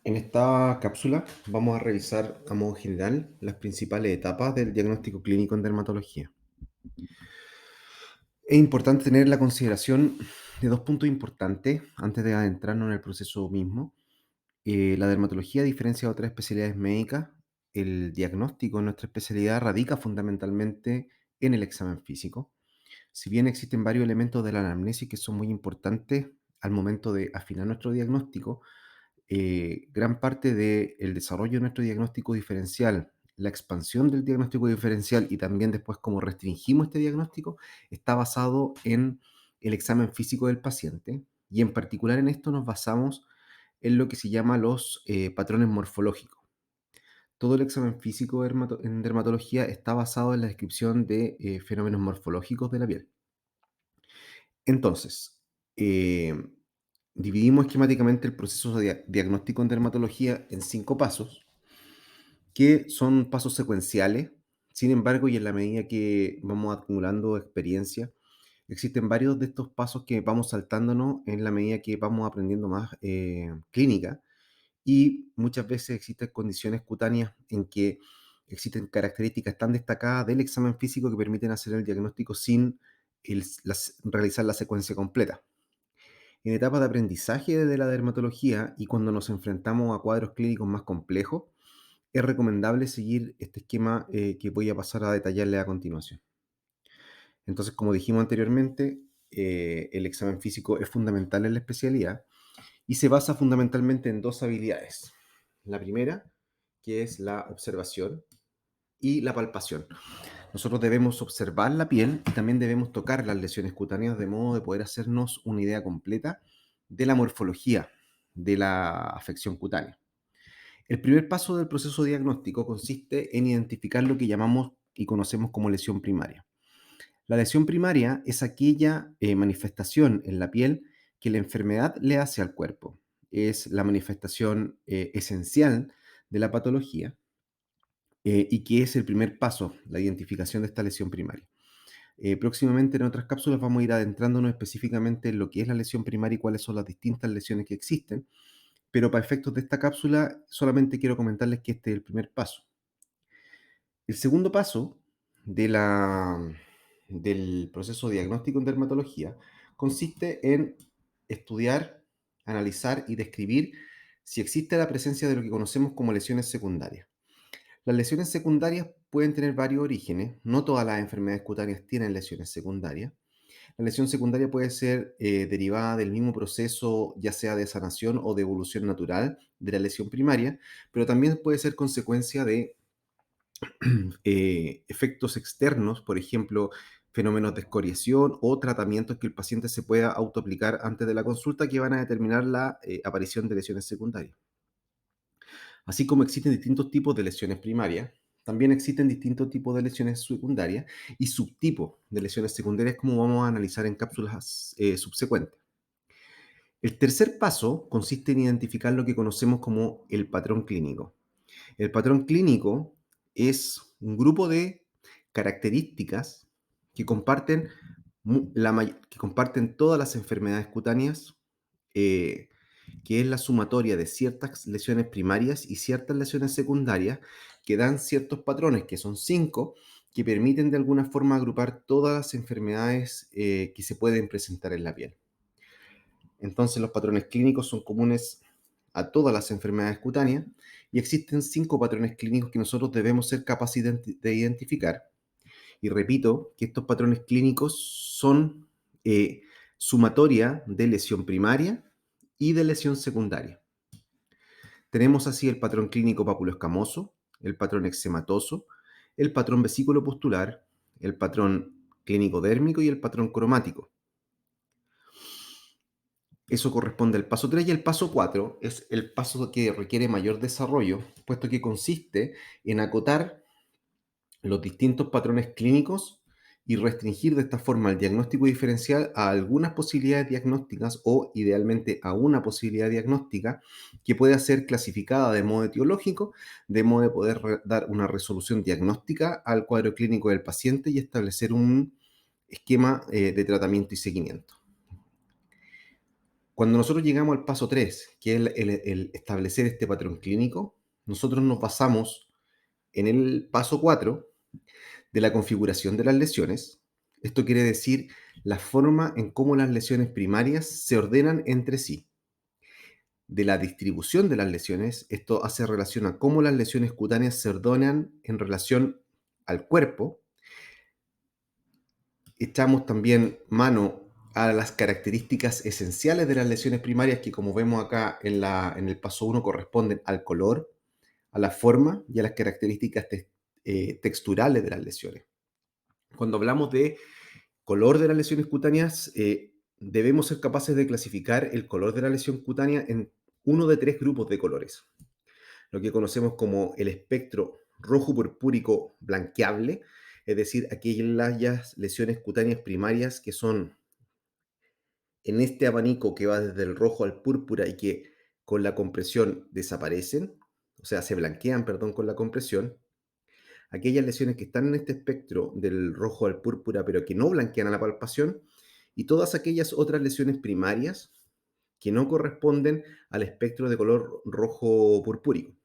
En esta cápsula vamos a revisar a modo general las principales etapas del diagnóstico clínico en dermatología. Es importante tener la consideración de dos puntos importantes antes de adentrarnos en el proceso mismo. La dermatología, a diferencia de otras especialidades médicas, el diagnóstico en nuestra especialidad radica fundamentalmente en el examen físico. Si bien existen varios elementos de la anamnesis que son muy importantes al momento de afinar nuestro diagnóstico, gran parte del desarrollo de nuestro diagnóstico diferencial, la expansión del diagnóstico diferencial y también después cómo restringimos este diagnóstico, está basado en el examen físico del paciente y en particular en esto nos basamos en lo que se llama los patrones morfológicos. Todo el examen físico en dermatología está basado en la descripción de fenómenos morfológicos de la piel. Entonces, eh, dividimos esquemáticamente el proceso de diagnóstico en dermatología en 5 pasos, que son pasos secuenciales. Sin embargo, y en la medida que vamos acumulando experiencia, existen varios de estos pasos que vamos saltándonos en la medida que vamos aprendiendo más clínica, y muchas veces existen condiciones cutáneas en que existen características tan destacadas del examen físico que permiten hacer el diagnóstico sin realizar la secuencia completa. En etapas de aprendizaje de la dermatología y cuando nos enfrentamos a cuadros clínicos más complejos, es recomendable seguir este esquema que voy a pasar a detallarle a continuación. Entonces, como dijimos anteriormente, el examen físico es fundamental en la especialidad y se basa fundamentalmente en dos habilidades. La primera, que es la observación, y la palpación. Nosotros debemos observar la piel y también debemos tocar las lesiones cutáneas de modo de poder hacernos una idea completa de la morfología de la afección cutánea. El primer paso del proceso diagnóstico consiste en identificar lo que llamamos y conocemos como lesión primaria. La lesión primaria es aquella manifestación en la piel que la enfermedad le hace al cuerpo. Es la manifestación esencial de la patología y que es el primer paso, la identificación de esta lesión primaria. Próximamente en otras cápsulas vamos a ir adentrándonos específicamente en lo que es la lesión primaria y cuáles son las distintas lesiones que existen, pero para efectos de esta cápsula solamente quiero comentarles que este es el primer paso. El segundo paso de del proceso diagnóstico en dermatología consiste en estudiar, analizar y describir si existe la presencia de lo que conocemos como lesiones secundarias. Las lesiones secundarias pueden tener varios orígenes, no todas las enfermedades cutáneas tienen lesiones secundarias. La lesión secundaria puede ser derivada del mismo proceso, ya sea de sanación o de evolución natural de la lesión primaria, pero también puede ser consecuencia de efectos externos, por ejemplo, fenómenos de escoriación o tratamientos que el paciente se pueda autoaplicar antes de la consulta que van a determinar la aparición de lesiones secundarias. Así como existen distintos tipos de lesiones primarias, también existen distintos tipos de lesiones secundarias y subtipos de lesiones secundarias como vamos a analizar en cápsulas subsecuentes. El tercer paso consiste en identificar lo que conocemos como el patrón clínico. El patrón clínico es un grupo de características que comparten, que comparten todas las enfermedades cutáneas, eh, que es la sumatoria de ciertas lesiones primarias y ciertas lesiones secundarias que dan ciertos patrones, que son 5, que permiten de alguna forma agrupar todas las enfermedades que se pueden presentar en la piel. Entonces los patrones clínicos son comunes a todas las enfermedades cutáneas y existen 5 patrones clínicos que nosotros debemos ser capaces de identificar. Y repito que estos patrones clínicos son sumatoria de lesión primaria y de lesión secundaria. Tenemos así el patrón clínico papuloescamoso, el patrón eczematoso, el patrón vesículo-pustular, el patrón clínico dérmico y el patrón cromático. Eso corresponde al paso 3 y el paso 4 es el paso que requiere mayor desarrollo, puesto que consiste en acotar los distintos patrones clínicos y restringir de esta forma el diagnóstico diferencial a algunas posibilidades diagnósticas o idealmente a una posibilidad diagnóstica que pueda ser clasificada de modo etiológico, de modo de poder dar una resolución diagnóstica al cuadro clínico del paciente y establecer un esquema de tratamiento y seguimiento. Cuando nosotros llegamos al paso 3, que es el establecer este patrón clínico, nosotros nos basamos en el paso 4 de la configuración de las lesiones. Esto quiere decir la forma en cómo las lesiones primarias se ordenan entre sí. De la distribución de las lesiones, esto hace relación a cómo las lesiones cutáneas se ordenan en relación al cuerpo. Echamos también mano a las características esenciales de las lesiones primarias que, como vemos acá en el paso 1, corresponden al color, a la forma y a las características texturales de las lesiones. Cuando hablamos de color de las lesiones cutáneas, debemos ser capaces de clasificar el color de la lesión cutánea en uno de tres grupos de colores. Lo que conocemos como el espectro rojo purpúrico blanqueable, es decir, aquellas lesiones cutáneas primarias que son en este abanico que va desde el rojo al púrpura y que con la compresión desaparecen, o sea, se blanquean, perdón, con la compresión. Aquellas lesiones que están en este espectro del rojo al púrpura, pero que no blanquean a la palpación, y todas aquellas otras lesiones primarias que no corresponden al espectro de color rojo purpúrico.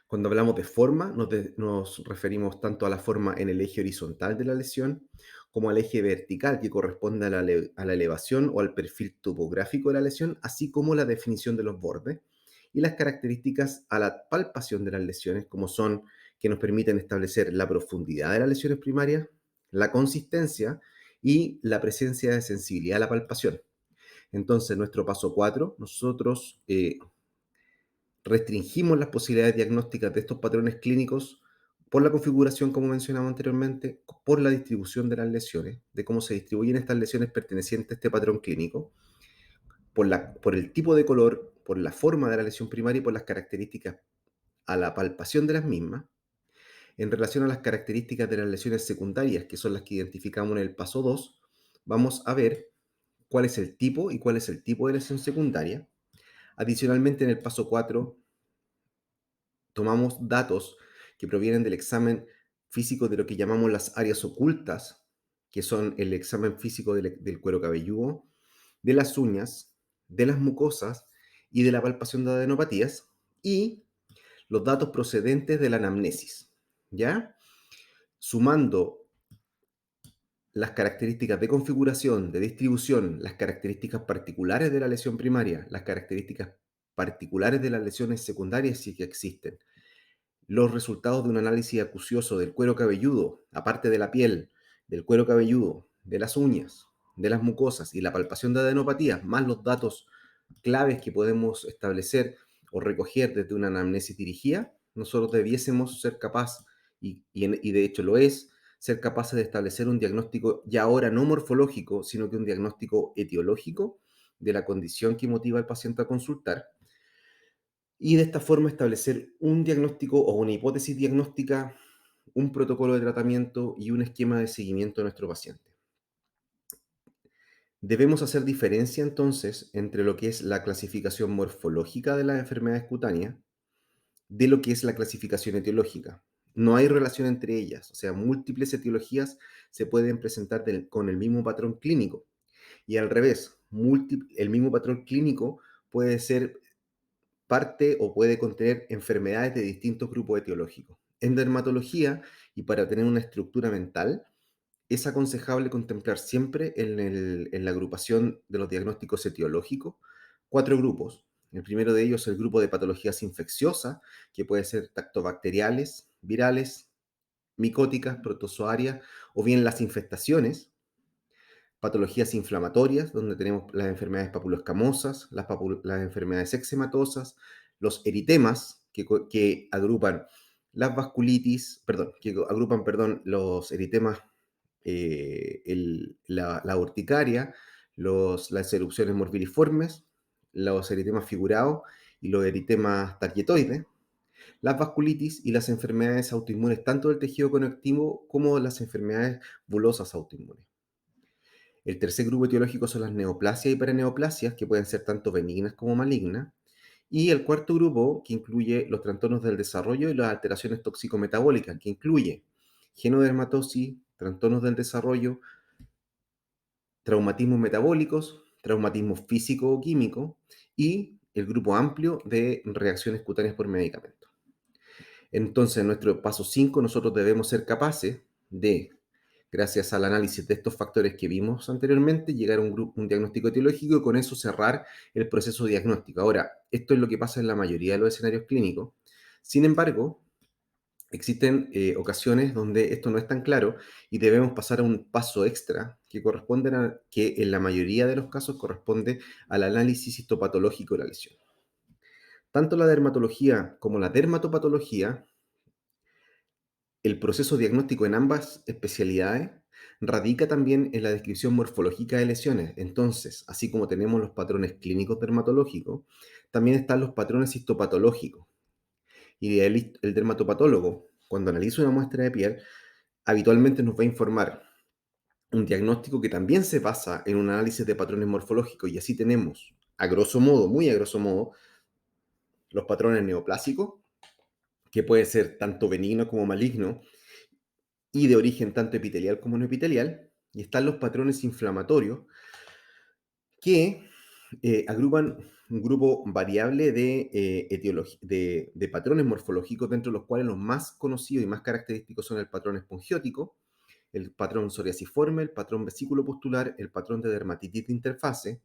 Cuando hablamos de forma, nos referimos tanto a la forma en el eje horizontal de la lesión como al eje vertical, que corresponde a la elevación o al perfil topográfico de la lesión, así como la definición de los bordes y las características a la palpación de las lesiones, como son que nos permiten establecer la profundidad de las lesiones primarias, la consistencia y la presencia de sensibilidad a la palpación. Entonces, en nuestro paso 4, nosotros restringimos las posibilidades diagnósticas de estos patrones clínicos por la configuración, como mencionaba anteriormente, por la distribución de las lesiones, de cómo se distribuyen estas lesiones pertenecientes a este patrón clínico, por el tipo de color, por la forma de la lesión primaria y por las características a la palpación de las mismas. En relación a las características de las lesiones secundarias, que son las que identificamos en el paso 2, vamos a ver cuál es el tipo y cuál es el tipo de lesión secundaria. Adicionalmente, en el paso 4 tomamos datos que provienen del examen físico de lo que llamamos las áreas ocultas, que son el examen físico del cuero cabelludo, de las uñas, de las mucosas y de la palpación de adenopatías, y los datos procedentes de la anamnesis, ¿ya? Sumando las características de configuración, de distribución, las características particulares de la lesión primaria, las características particulares de las lesiones secundarias, si que existen, los resultados de un análisis acucioso del cuero cabelludo, aparte de la piel, del cuero cabelludo, de las uñas, de las mucosas y la palpación de adenopatías, más los datos claves que podemos establecer o recoger desde una anamnesis dirigida, nosotros debiésemos ser capaces, y de hecho lo es, ser capaces de establecer un diagnóstico ya ahora no morfológico, sino que un diagnóstico etiológico de la condición que motiva al paciente a consultar, y de esta forma establecer un diagnóstico o una hipótesis diagnóstica, un protocolo de tratamiento y un esquema de seguimiento de nuestro paciente. Debemos hacer diferencia entonces entre lo que es la clasificación morfológica de las enfermedades cutáneas de lo que es la clasificación etiológica. No hay relación entre ellas, o sea, múltiples etiologías se pueden presentar con el mismo patrón clínico. Y al revés, el mismo patrón clínico puede ser parte o puede contener enfermedades de distintos grupos etiológicos. En dermatología, y para tener una estructura mental, es aconsejable contemplar siempre en la agrupación de los diagnósticos etiológicos cuatro grupos. El primero de ellos es el grupo de patologías infecciosas, que puede ser tactobacteriales, virales, micóticas, protozoarias o bien las infestaciones. Patologías inflamatorias, donde tenemos las enfermedades papuloescamosas, las enfermedades eczematosas, los eritemas, que agrupan las vasculitis, perdón, que agrupan, perdón, los eritemas, la urticaria, las erupciones morbiliformes, los eritemas figurados y los eritemas targetoides, las vasculitis y las enfermedades autoinmunes, tanto del tejido conectivo como las enfermedades bulosas autoinmunes. El tercer grupo etiológico son las neoplasias y paraneoplasias, que pueden ser tanto benignas como malignas. Y el cuarto grupo, que incluye los trastornos del desarrollo y las alteraciones tóxico-metabólicas, que incluye genodermatosis, trastornos del desarrollo, traumatismos metabólicos, traumatismo físico o químico y el grupo amplio de reacciones cutáneas por medicamento. Entonces, en nuestro paso 5 nosotros debemos ser capaces de, gracias al análisis de estos factores que vimos anteriormente, llegar a un diagnóstico etiológico y con eso cerrar el proceso diagnóstico. Ahora, esto es lo que pasa en la mayoría de los escenarios clínicos. Sin embargo, existen ocasiones donde esto no es tan claro y debemos pasar a un paso extra que en la mayoría de los casos corresponde al análisis histopatológico de la lesión. Tanto la dermatología como la dermatopatología, el proceso diagnóstico en ambas especialidades radica también en la descripción morfológica de lesiones. Entonces, así como tenemos los patrones clínicos dermatológicos, también están los patrones histopatológicos. Y el dermatopatólogo, cuando analiza una muestra de piel, habitualmente nos va a informar un diagnóstico que también se basa en un análisis de patrones morfológicos. Y así tenemos, a grosso modo, muy a grosso modo, los patrones neoplásicos, que puede ser tanto benigno como maligno, y de origen tanto epitelial como no epitelial, y están los patrones inflamatorios, que agrupan un grupo variable de patrones morfológicos, dentro de los cuales los más conocidos y más característicos son el patrón espongiótico, el patrón psoriasiforme, el patrón vesículo-pustular, el patrón de dermatitis de interfase,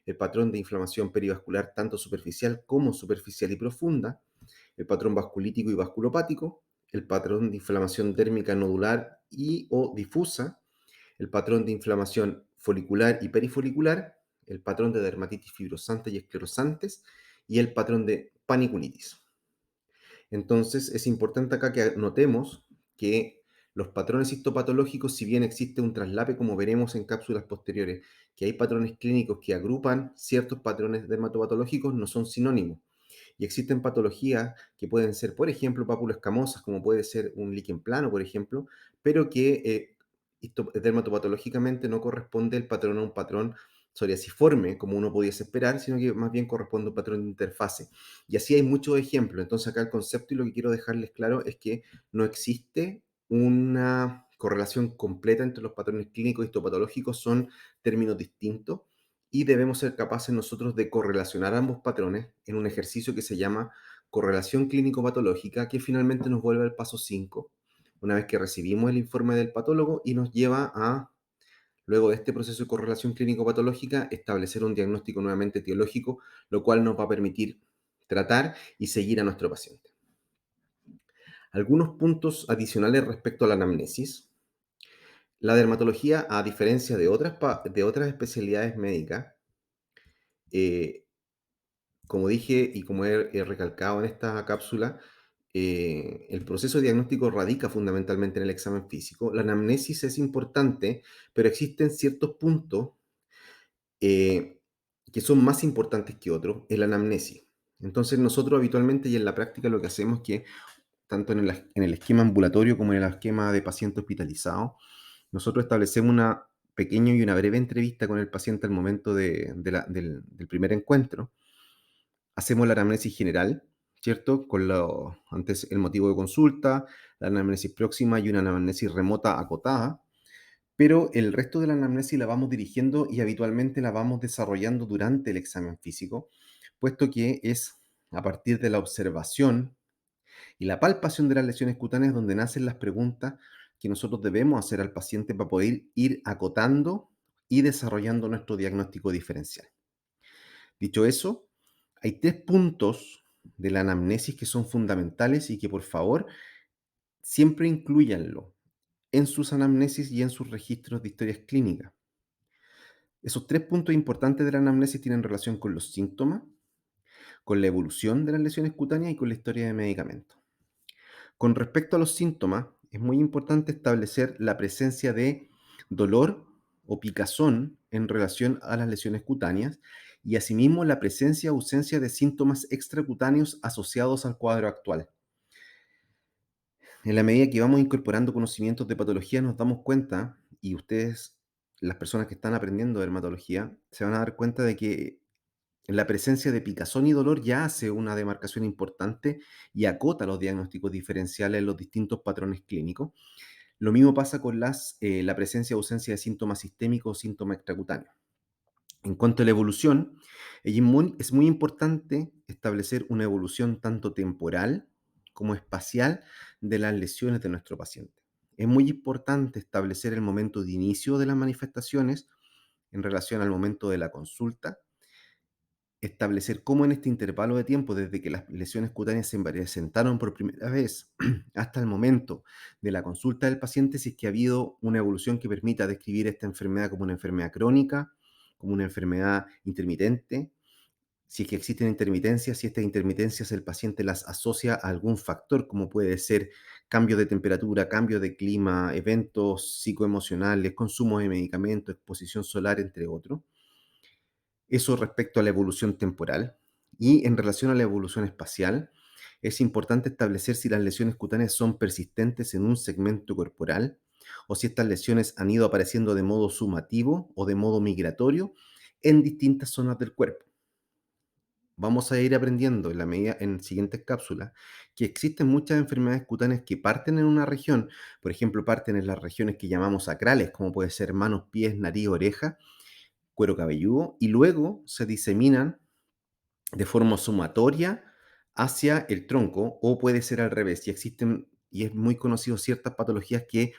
el patrón de inflamación perivascular tanto superficial como superficial y profunda, el patrón vasculítico y vasculopático, el patrón de inflamación dérmica nodular y o difusa, el patrón de inflamación folicular y perifolicular, el patrón de dermatitis fibrosante y esclerosantes y el patrón de paniculitis. Entonces, es importante acá que notemos que los patrones histopatológicos, si bien existe un traslape, como veremos en cápsulas posteriores, que hay patrones clínicos que agrupan ciertos patrones dermatopatológicos, no son sinónimos. Y existen patologías que pueden ser, por ejemplo, pápulo-escamosas, como puede ser un líquen plano, por ejemplo, pero que dermatopatológicamente no corresponde el patrón a un patrón psoriasiforme, como uno pudiese esperar, sino que más bien corresponde a un patrón de interfase. Y así hay muchos ejemplos. Entonces acá el concepto y lo que quiero dejarles claro es que no existe una correlación completa entre los patrones clínicos y histopatológicos, son términos distintos y debemos ser capaces nosotros de correlacionar ambos patrones en un ejercicio que se llama correlación clínico-patológica, que finalmente nos vuelve al paso 5, una vez que recibimos el informe del patólogo y nos lleva a, luego de este proceso de correlación clínico-patológica, establecer un diagnóstico nuevamente etiológico, lo cual nos va a permitir tratar y seguir a nuestro paciente. Algunos puntos adicionales respecto a la anamnesis. La dermatología, a diferencia de otras especialidades médicas, eh, como dije y como he recalcado en esta cápsula, el proceso diagnóstico radica fundamentalmente en el examen físico. La anamnesis es importante, pero existen ciertos puntos eh, que son más importantes que otros en la anamnesis. Entonces nosotros habitualmente y en la práctica lo que hacemos es que tanto en el esquema ambulatorio como en el esquema de paciente hospitalizado, nosotros establecemos una pequeña y una breve entrevista con el paciente al momento del primer encuentro. Hacemos la anamnesis general, ¿cierto? Antes el motivo de consulta, la anamnesis próxima y una anamnesis remota acotada, pero el resto de la anamnesis la vamos dirigiendo y habitualmente la vamos desarrollando durante el examen físico, puesto que es a partir de la observación y la palpación de las lesiones cutáneas donde nacen las preguntas que nosotros debemos hacer al paciente para poder ir acotando y desarrollando nuestro diagnóstico diferencial. Dicho eso, hay 3 puntos de la anamnesis que son fundamentales y que por favor siempre incluyanlo en sus anamnesis y en sus registros de historias clínicas. Esos 3 puntos importantes de la anamnesis tienen relación con los síntomas, con la evolución de las lesiones cutáneas y con la historia de medicamentos. Con respecto a los síntomas, es muy importante establecer la presencia de dolor o picazón en relación a las lesiones cutáneas y asimismo la presencia o ausencia de síntomas extracutáneos asociados al cuadro actual. En la medida que vamos incorporando conocimientos de patología nos damos cuenta, y ustedes, las personas que están aprendiendo dermatología, se van a dar cuenta de que la presencia de picazón y dolor ya hace una demarcación importante y acota los diagnósticos diferenciales en los distintos patrones clínicos. Lo mismo pasa con la presencia o ausencia de síntomas sistémicos o síntomas extracutáneos. En cuanto a la evolución, es muy importante establecer una evolución tanto temporal como espacial de las lesiones de nuestro paciente. Es muy importante establecer el momento de inicio de las manifestaciones en relación al momento de la consulta, establecer cómo en este intervalo de tiempo, desde que las lesiones cutáneas se presentaron por primera vez hasta el momento de la consulta del paciente, si es que ha habido una evolución que permita describir esta enfermedad como una enfermedad crónica, como una enfermedad intermitente, si es que existen intermitencias, si estas intermitencias el paciente las asocia a algún factor, como puede ser cambio de temperatura, cambio de clima, eventos psicoemocionales, consumo de medicamentos, exposición solar, entre otros. Eso respecto a la evolución temporal. Y en relación a la evolución espacial, es importante establecer si las lesiones cutáneas son persistentes en un segmento corporal o si estas lesiones han ido apareciendo de modo sumativo o de modo migratorio en distintas zonas del cuerpo. Vamos a ir aprendiendo en siguientes cápsulas que existen muchas enfermedades cutáneas que parten en una región, por ejemplo, parten en las regiones que llamamos sacrales, como puede ser manos, pies, nariz, oreja, cuero cabelludo, y luego se diseminan de forma sumatoria hacia el tronco, o puede ser al revés. Y existen, y es muy conocido, ciertas patologías que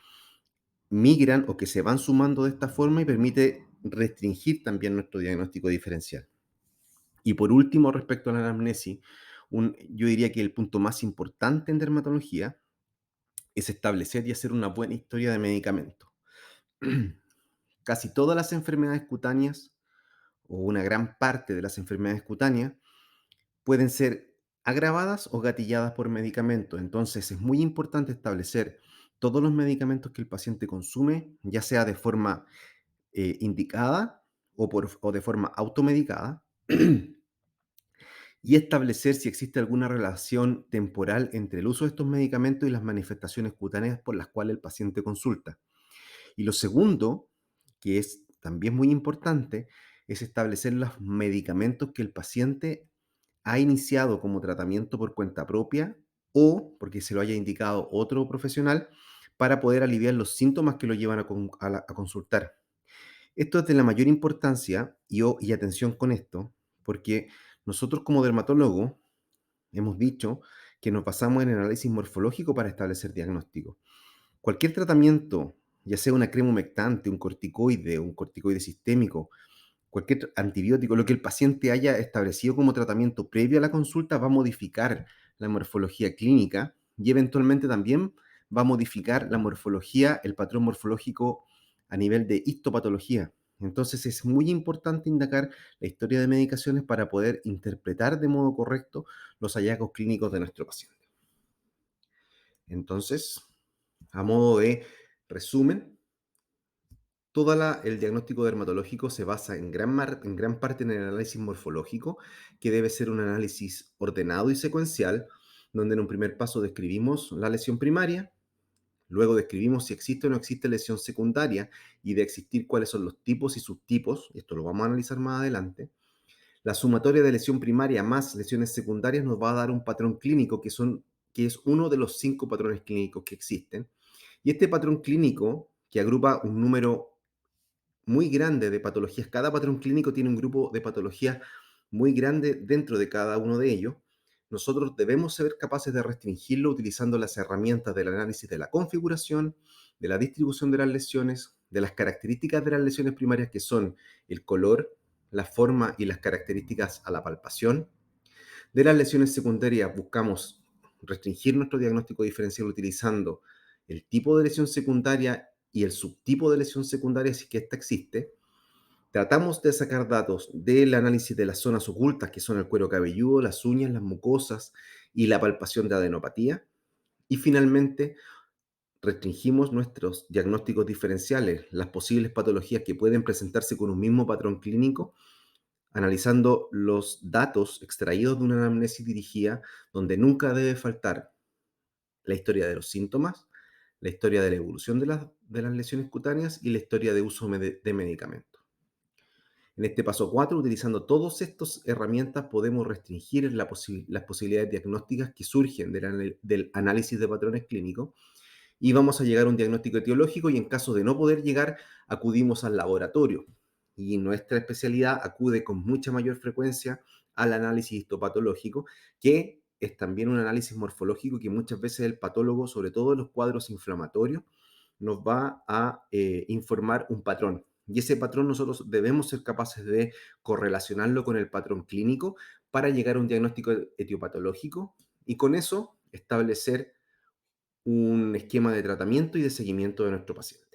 migran o que se van sumando de esta forma y permite restringir también nuestro diagnóstico diferencial. Y por último, respecto a la anamnesis, yo diría que el punto más importante en dermatología es establecer y hacer una buena historia de medicamentos. Casi todas las enfermedades cutáneas, o una gran parte de las enfermedades cutáneas, pueden ser agravadas o gatilladas por medicamentos. Entonces es muy importante establecer todos los medicamentos que el paciente consume, ya sea de forma indicada o de forma automedicada, y establecer si existe alguna relación temporal entre el uso de estos medicamentos y las manifestaciones cutáneas por las cuales el paciente consulta. Y lo segundo, que es también muy importante, es establecer los medicamentos que el paciente ha iniciado como tratamiento por cuenta propia o porque se lo haya indicado otro profesional para poder aliviar los síntomas que lo llevan a consultar. Esto es de la mayor importancia y atención con esto, porque nosotros como dermatólogos hemos dicho que nos basamos en el análisis morfológico para establecer diagnóstico. Cualquier tratamiento, ya sea una crema humectante, un corticoide sistémico, cualquier antibiótico, lo que el paciente haya establecido como tratamiento previo a la consulta va a modificar la morfología clínica y eventualmente también va a modificar la morfología, el patrón morfológico a nivel de histopatología. Entonces es muy importante indagar la historia de medicaciones para poder interpretar de modo correcto los hallazgos clínicos de nuestro paciente. Entonces, a modo de resumen, el diagnóstico dermatológico se basa en gran parte en el análisis morfológico, que debe ser un análisis ordenado y secuencial, donde en un primer paso describimos la lesión primaria, luego describimos si existe o no existe lesión secundaria y de existir cuáles son los tipos y subtipos, esto lo vamos a analizar más adelante. La sumatoria de lesión primaria más lesiones secundarias nos va a dar un patrón clínico que es uno de los 5 patrones clínicos que existen. Y este patrón clínico, que agrupa un número muy grande de patologías. Cada patrón clínico tiene un grupo de patologías muy grande dentro de cada uno de ellos. Nosotros debemos ser capaces de restringirlo utilizando las herramientas del análisis de la configuración, de la distribución de las lesiones, de las características de las lesiones primarias, que son el color, la forma y las características a la palpación. De las lesiones secundarias buscamos restringir nuestro diagnóstico diferencial utilizando el tipo de lesión secundaria y el subtipo de lesión secundaria, si es que ésta existe. Tratamos de sacar datos del análisis de las zonas ocultas, que son el cuero cabelludo, las uñas, las mucosas y la palpación de adenopatía. Y finalmente, restringimos nuestros diagnósticos diferenciales, las posibles patologías que pueden presentarse con un mismo patrón clínico, analizando los datos extraídos de una anamnesis dirigida, donde nunca debe faltar la historia de los síntomas, la historia de la evolución de las lesiones cutáneas y la historia de uso de medicamentos. En este paso 4, utilizando todas estas herramientas, podemos restringir las posibilidades diagnósticas que surgen del análisis de patrones clínicos y vamos a llegar a un diagnóstico etiológico y en caso de no poder llegar, acudimos al laboratorio. y nuestra especialidad acude con mucha mayor frecuencia al análisis histopatológico, que es también un análisis morfológico que muchas veces el patólogo, sobre todo en los cuadros inflamatorios, nos va a informar un patrón. Y ese patrón nosotros debemos ser capaces de correlacionarlo con el patrón clínico para llegar a un diagnóstico etiopatológico y con eso establecer un esquema de tratamiento y de seguimiento de nuestro paciente.